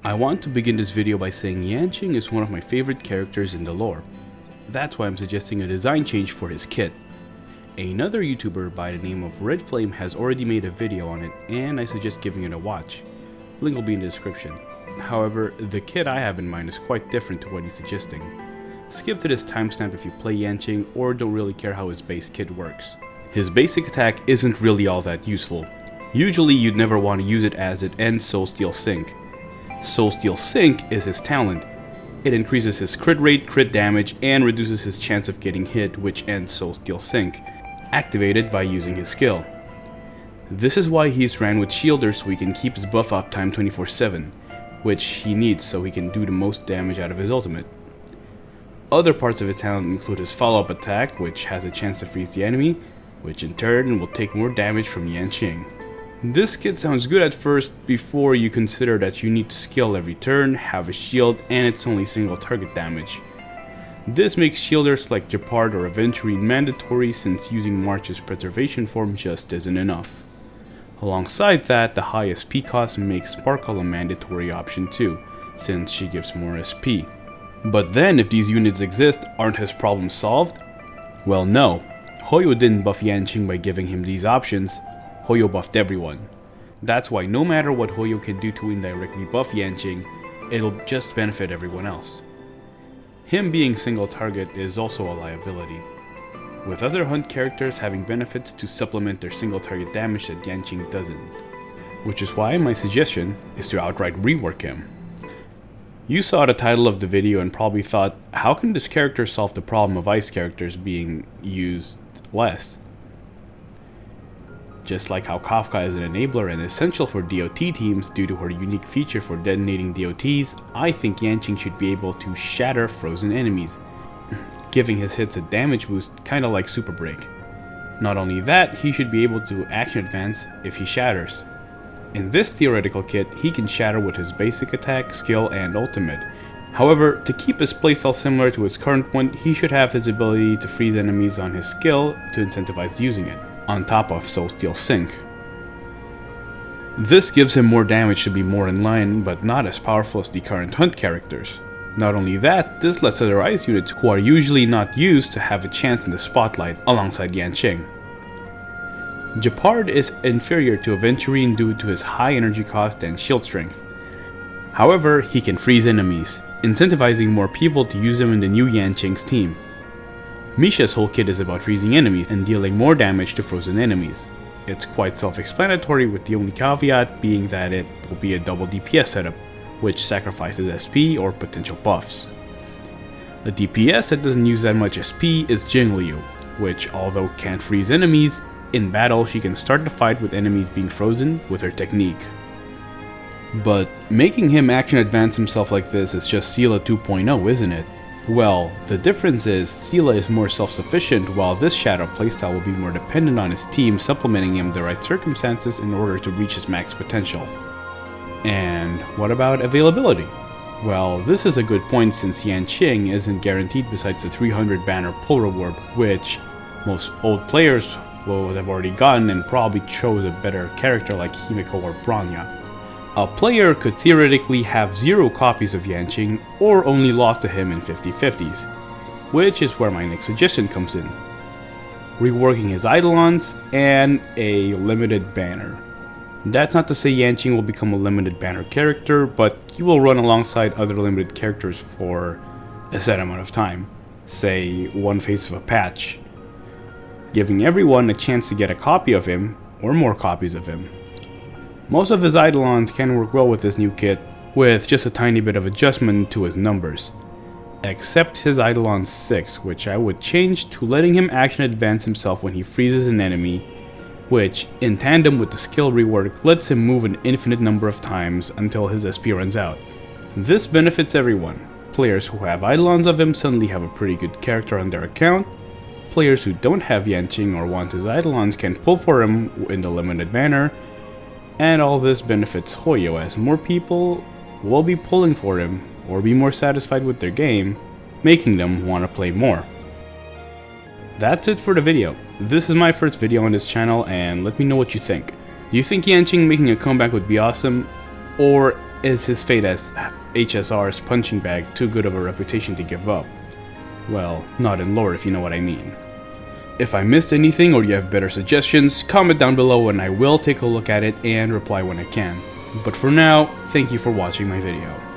I want to begin this video by saying Yanqing is one of my favorite characters in the lore. That's why I'm suggesting a design change for his kit. Another YouTuber by the name of Red Flame has already made a video on it, and I suggest giving it a watch. Link will be in the description. However, the kit I have in mind is quite different to what he's suggesting. Skip to this timestamp if you play Yanqing or don't really care how his base kit works. His basic attack isn't really all that useful. Usually you'd never want to use it as it ends Soul Steal Sync. Soul Steal Sync is his talent. It increases his crit rate, crit damage, and reduces his chance of getting hit, which ends Soul Steal Sync, activated by using his skill. This is why he's ran with Shielder, so he can keep his buff uptime 24/7, which he needs so he can do the most damage out of his ultimate. Other parts of his talent include his follow-up attack, which has a chance to freeze the enemy, which in turn will take more damage from Yanqing. This kit sounds good at first before you consider that you need to skill every turn, have a shield, and it's only single target damage. This makes shielders like Jeopard or Aventurine mandatory, since using March's preservation form just isn't enough. Alongside that, the high SP cost makes Sparkle a mandatory option too, since she gives more SP. But then if these units exist, aren't his problems solved? Well, no. Hoyo didn't buff Yanqing by giving him these options. Hoyo buffed everyone. That's why no matter what Hoyo can do to indirectly buff Yanqing, it'll just benefit everyone else. Him being single target is also a liability, with other hunt characters having benefits to supplement their single target damage that Yanqing doesn't. Which is why my suggestion is to outright rework him. You saw the title of the video and probably thought, how can this character solve the problem of ice characters being used less? Just like how Kafka is an enabler and essential for DOT teams due to her unique feature for detonating DOTs, I think Yanqing should be able to shatter frozen enemies, giving his hits a damage boost kinda like Super Break. Not only that, he should be able to action advance if he shatters. In this theoretical kit, he can shatter with his basic attack, skill, and ultimate. However, to keep his playstyle similar to his current one, he should have his ability to freeze enemies on his skill to incentivize using it, on top of Soul Steal Sync. This gives him more damage to be more in line, but not as powerful as the current hunt characters. Not only that, this lets other ice units who are usually not used to have a chance in the spotlight alongside Yanqing. Jeopard is inferior to Aventurine due to his high energy cost and shield strength. However, he can freeze enemies, incentivizing more people to use him in the new Yanqing's team. Misha's whole kit is about freezing enemies and dealing more damage to frozen enemies. It's quite self-explanatory, with the only caveat being that it will be a double DPS setup, which sacrifices SP or potential buffs. A DPS that doesn't use that much SP is Jingliu, which although can't freeze enemies, in battle she can start the fight with enemies being frozen with her technique. But making him action advance himself like this is just Seela 2.0, isn't it? Well, the difference is Seela is more self-sufficient, while this Shadow playstyle will be more dependent on his team supplementing him the right circumstances in order to reach his max potential. And what about availability? Well, this is a good point, since Yanqing isn't guaranteed besides the 300 banner pull reward, which most old players will have already gotten and probably chose a better character like Himeko or Bronya. A player could theoretically have 0 copies of Yanqing or only lost to him in 50/50s, which is where my next suggestion comes in. Reworking his Eidolons and a limited banner. That's not to say Yanqing will become a limited banner character, but he will run alongside other limited characters for a set amount of time, say one phase of a patch, giving everyone a chance to get a copy of him or more copies of him. Most of his Eidolons can work well with this new kit, with just a tiny bit of adjustment to his numbers. Except his Eidolon 6, which I would change to letting him action advance himself when he freezes an enemy, which, in tandem with the skill rework, lets him move an infinite number of times until his SP runs out. This benefits everyone. Players who have Eidolons of him suddenly have a pretty good character on their account. Players who don't have Yanqing or want his Eidolons can pull for him in the limited banner. And all this benefits Hoyo, as more people will be pulling for him or be more satisfied with their game, making them want to play more. That's it for the video. This is my first video on this channel, and let me know what you think. Do you think Yanqing making a comeback would be awesome? Or Is his fate as HSR's punching bag too good of a reputation to give up? Well, not in lore if you know what I mean. If I missed anything or you have better suggestions, comment down below and I will take a look at it and reply when I can. But for now, thank you for watching my video.